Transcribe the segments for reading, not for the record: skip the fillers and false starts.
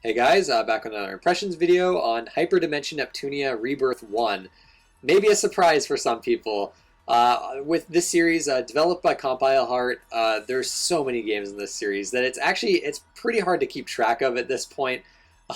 Hey guys, back on another impressions video on Hyperdimension Neptunia Rebirth 1. Maybe a surprise for some people. With this series, developed by Compile Heart, there's so many games in this series that it's pretty hard to keep track of at this point.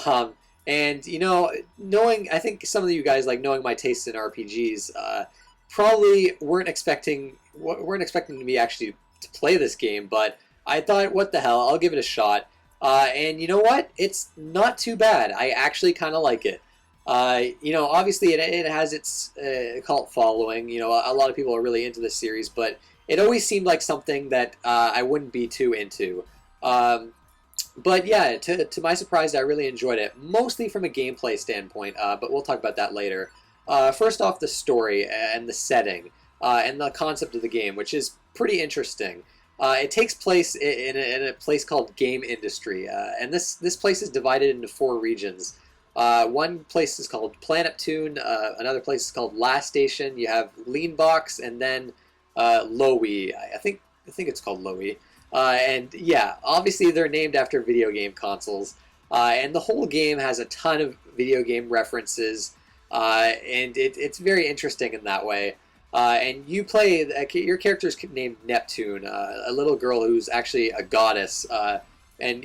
Um, and I think some of you guys, like, knowing my tastes in RPGs, probably weren't expecting me actually to play this game, but I thought, what the hell, I'll give it a shot. And you know what? It's not too bad. I actually kind of like it. Obviously it has its cult following. A lot of people are really into this series, but it always seemed like something that I wouldn't be too into. But yeah, to my surprise, I really enjoyed it, mostly from a gameplay standpoint, but we'll talk about that later. First off, the story and the setting and the concept of the game, which is pretty interesting. It takes place in a place called Game Industry, and this place is divided into four regions. One place is called Planet Tune, another place is called Last Station. You have Lean Box, and then Lowy. I think it's called Lowy. And yeah, obviously they're named after video game consoles, and the whole game has a ton of video game references, and it's very interesting in that way. And you play, your character is named Neptune, a little girl who's actually a goddess. And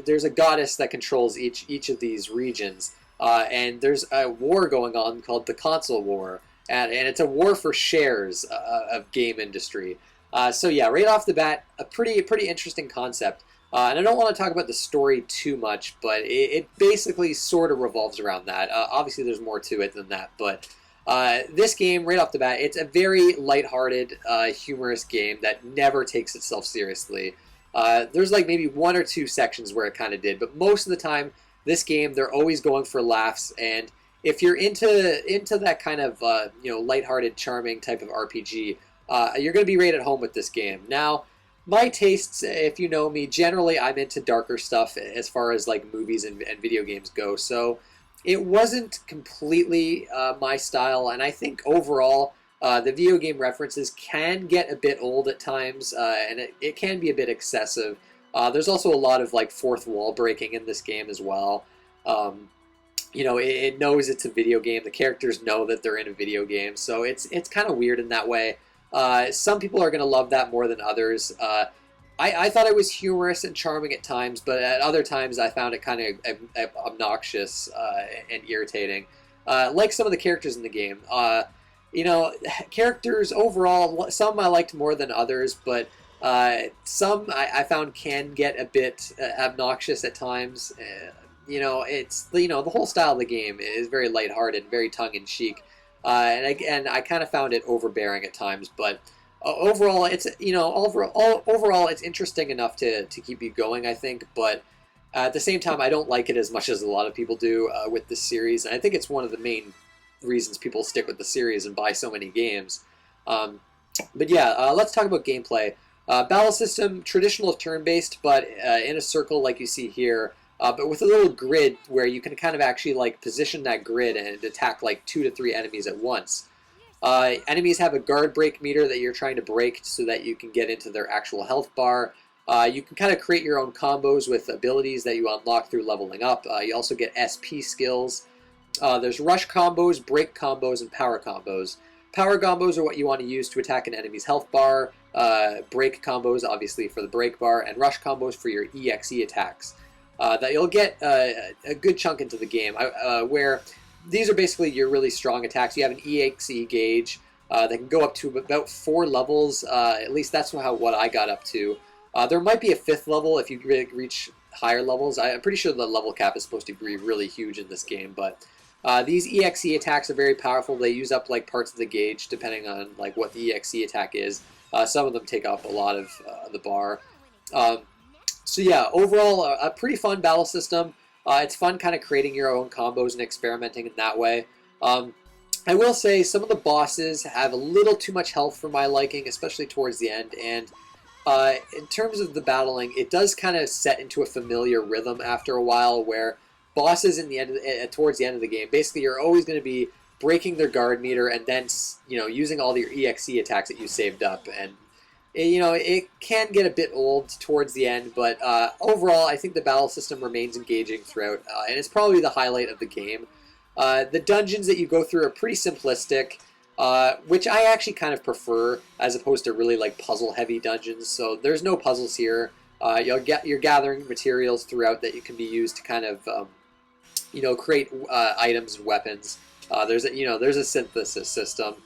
there's a goddess that controls each of these regions. And there's a war going on called the Console War, and it's a war for shares of game industry. So yeah, right off the bat, a pretty interesting concept. And I don't want to talk about the story too much, but it basically sort of revolves around that. Obviously, there's more to it than that, but this game, right off the bat, it's a very lighthearted, humorous game that never takes itself seriously. There's like maybe one or two sections where it kind of did, but most of the time, this game, they're always going for laughs. And if you're into that kind of lighthearted, charming type of RPG, you're going to be right at home with this game. Now, my tastes, if you know me, generally I'm into darker stuff as far as like movies and video games go. So it wasn't completely my style, and I think overall the video game references can get a bit old at times, and it can be a bit excessive. There's also a lot of like fourth wall breaking in this game as well. It knows it's a video game. The characters know that they're in a video game, so it's kind of weird in that way. Some people are going to love that more than others. I thought it was humorous and charming at times, but at other times I found it kind of obnoxious and irritating. Like some of the characters in the game. Characters overall, some I liked more than others, but some I found can get a bit obnoxious at times. The whole style of the game is very lighthearted, very tongue-in-cheek. And I kind of found it overbearing at times, but overall, overall it's interesting enough to keep you going, I think. But at the same time, I don't like it as much as a lot of people do with this series, and I think it's one of the main reasons people stick with the series and buy so many games. But yeah, let's talk about gameplay. Battle system, traditional turn-based, but in a circle like you see here. But with a little grid where you can kind of actually like position that grid and attack like 2 to 3 enemies at once. Enemies have a guard break meter that you're trying to break so that you can get into their actual health bar. You can kind of create your own combos with abilities that you unlock through leveling up. You also get SP skills. There's rush combos, break combos, and power combos. Power combos are what you want to use to attack an enemy's health bar. Break combos, obviously, for the break bar, and rush combos for your EXE attacks. That you'll get a good chunk into the game, where these are basically your really strong attacks. You have an EXE gauge that can go up to about 4 levels. At least that's what I got up to. There might be a 5th level if you reach higher levels. I'm pretty sure the level cap is supposed to be really huge in this game, but these EXE attacks are very powerful. They use up like parts of the gauge depending on like what the EXE attack is. Some of them take up a lot of the bar. So yeah, overall, a pretty fun battle system. It's fun kind of creating your own combos and experimenting in that way. I will say some of the bosses have a little too much health for my liking, especially towards the end. And in terms of the battling, it does kind of set into a familiar rhythm after a while, where bosses towards the end of the game, basically you're always going to be breaking their guard meter and then using all your EXE attacks that you saved up. And it can get a bit old towards the end, but overall, I think the battle system remains engaging throughout, and it's probably the highlight of the game. The dungeons that you go through are pretty simplistic, which I actually kind of prefer, as opposed to really like puzzle-heavy dungeons. So there's no puzzles here. You're gathering materials throughout that you can be used to kind of create items and weapons. There's a synthesis system.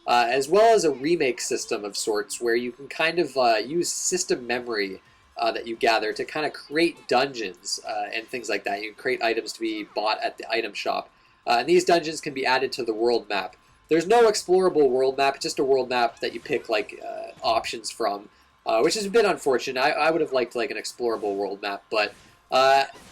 As well as a remake system of sorts where you can kind of use system memory that you gather to kind of create dungeons and things like that. You can create items to be bought at the item shop. And these dungeons can be added to the world map. There's no explorable world map, just a world map that you pick like options from, which is a bit unfortunate. I would have liked like an explorable world map, but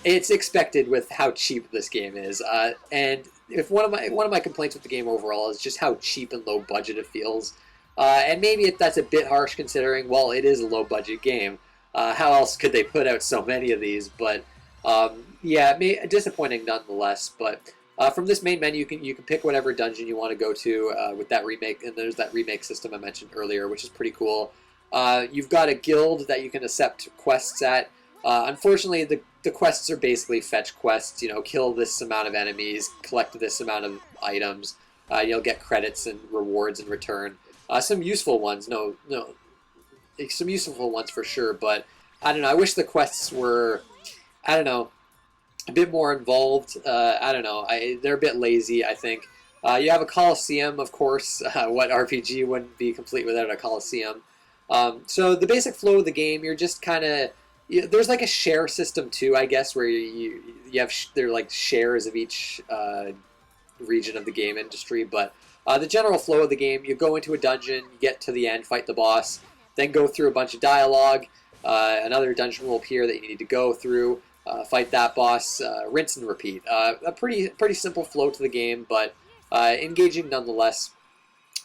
it's expected with how cheap this game is. And if one of my complaints with the game overall is just how cheap and low budget it feels, and maybe that's a bit harsh considering, well, it is a low budget game. How else could they put out so many of these? But yeah, disappointing nonetheless. But from this main menu, you can pick whatever dungeon you want to go to with that remake, and there's that remake system I mentioned earlier, which is pretty cool. You've got a guild that you can accept quests at. Unfortunately, the quests are basically fetch quests. Kill this amount of enemies, collect this amount of items. You'll get credits and rewards in return. Some useful ones, some useful ones for sure. But I don't know. I wish the quests were, a bit more involved. They're a bit lazy, I think. You have a Colosseum, of course. What RPG wouldn't be complete without a Colosseum? So the basic flow of the game, you're just kind of... There's like a share system too, I guess, where you have they're like shares of each region of the game industry. But the general flow of the game, you go into a dungeon, you get to the end, fight the boss, then go through a bunch of dialogue. Another dungeon will appear that you need to go through, fight that boss, rinse and repeat. A pretty simple flow to the game, but engaging nonetheless.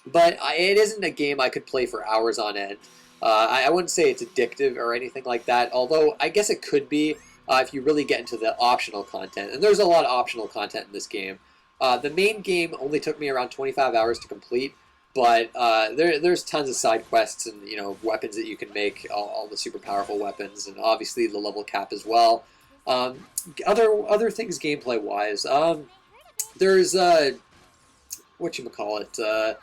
But it isn't a game I could play for hours on end. I wouldn't say it's addictive or anything like that, although I guess it could be if you really get into the optional content. And there's a lot of optional content in this game. The main game only took me around 25 hours to complete, but there's tons of side quests and weapons that you can make, all the super powerful weapons, and obviously the level cap as well. Other things gameplay-wise, there's whatchamacallit,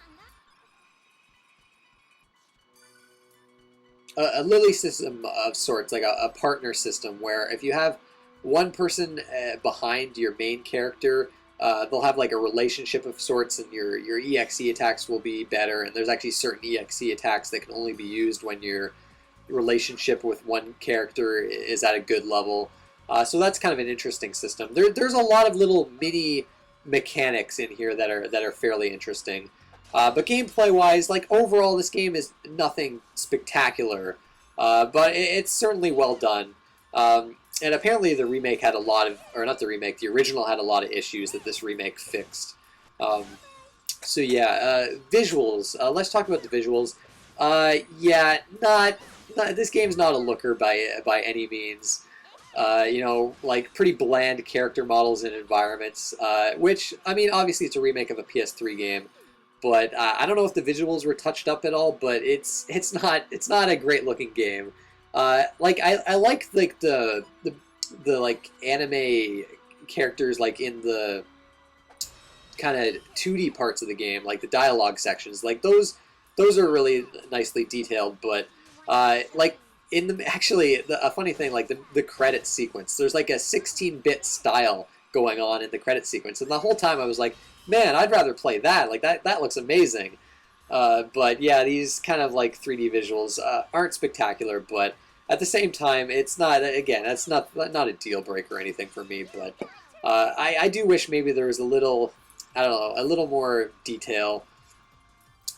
a lily system of sorts, like a partner system, where if you have one person behind your main character, they'll have like a relationship of sorts, and your EXE attacks will be better. And there's actually certain EXE attacks that can only be used when your relationship with one character is at a good level. So that's kind of an interesting system. There's a lot of little mini mechanics in here that are fairly interesting. But gameplay-wise, like overall, this game is nothing spectacular, but it's certainly well done. And apparently the remake had a lot of, or not the remake, the original had a lot of issues that this remake fixed. So yeah, visuals. Let's talk about the visuals. Yeah, this game's not a looker by any means. Like pretty bland character models and environments, which, I mean, obviously it's a remake of a PS3 game. But I don't know if the visuals were touched up at all. But it's not a great looking game. I like the like anime characters, like in the kind of 2D parts of the game, like the dialogue sections. Like those are really nicely detailed. But like in a funny thing, like the credit sequence, there's like a 16-bit style going on in the credit sequence, and the whole time I was like, man, I'd rather play that. Like that looks amazing. But yeah, these kind of like 3D visuals aren't spectacular, but at the same time, it's not. Again, that's not a deal breaker or anything for me. But I do wish maybe there was a little, I don't know, a little more detail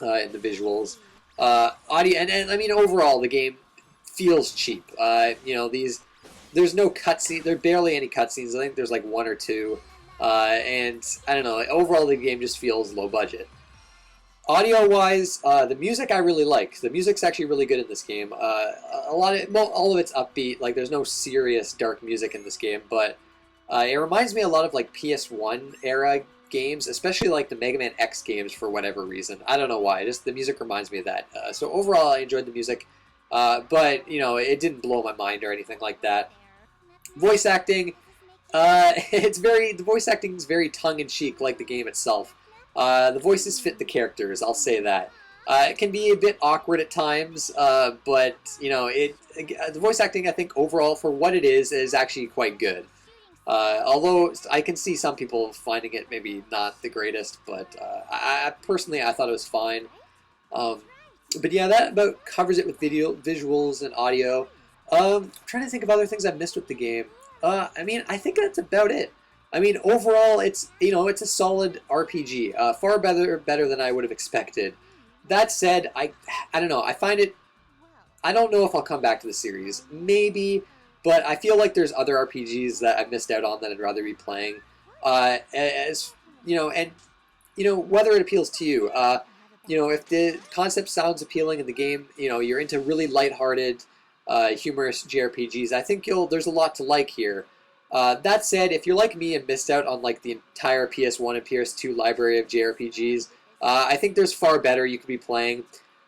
in the visuals. Audio, and I mean overall, the game feels cheap. There's no cutscene. There are barely any cutscenes. I think there's like one or two. And I don't know, overall the game just feels low budget. Audio-wise, the music I really like. The music's actually really good in this game. All of it's upbeat, like there's no serious dark music in this game, but it reminds me a lot of like PS1 era games, especially like the Mega Man X games for whatever reason. I don't know why, just the music reminds me of that. So overall I enjoyed the music. But, you know, it didn't blow my mind or anything like that. Voice acting, the voice acting is very tongue-in-cheek, like the game itself. The voices fit the characters, I'll say that. It can be a bit awkward at times, but, you know, the voice acting, I think, overall, for what it is actually quite good. Although I can see some people finding it maybe not the greatest, but personally, I thought it was fine. But yeah, that about covers it with visuals and audio. I'm trying to think of other things I missed with the game. I mean, I think that's about it. I mean, overall, it's it's a solid RPG, far better than I would have expected. That said, I don't know. I find it. I don't know if I'll come back to the series. Maybe, but I feel like there's other RPGs that I missed out on that I'd rather be playing. As you know, and whether it appeals to you. If the concept sounds appealing in the game, you're into really lighthearted, humorous JRPGs, I think there's a lot to like here. That said, if you're like me and missed out on like the entire PS1 and PS2 library of JRPGs, I think there's far better you could be playing.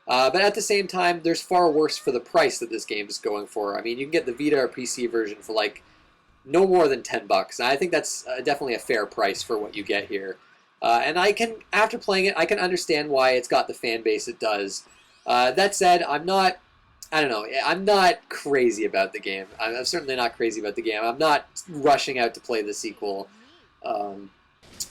But at the same time, there's far worse for the price that this game is going for. I mean, you can get the Vita or PC version for like no more than $10, and I think that's definitely a fair price for what you get here. And after playing it, I can understand why it's got the fan base it does. That said, I'm not crazy about the game. I'm certainly not crazy about the game. I'm not rushing out to play the sequel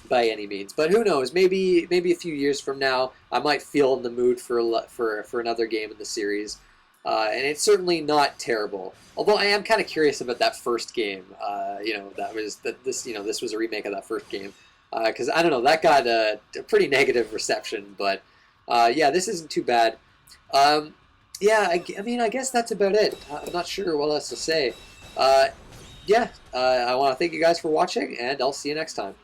by any means. But who knows? Maybe a few years from now, I might feel in the mood for another game in the series. And it's certainly not terrible. Although I am kind of curious about that first game. This was a remake of that first game. Because I don't know, that got a pretty negative reception. But yeah, this isn't too bad. Yeah, I mean, I guess that's about it. I'm not sure what else to say. I want to thank you guys for watching, and I'll see you next time.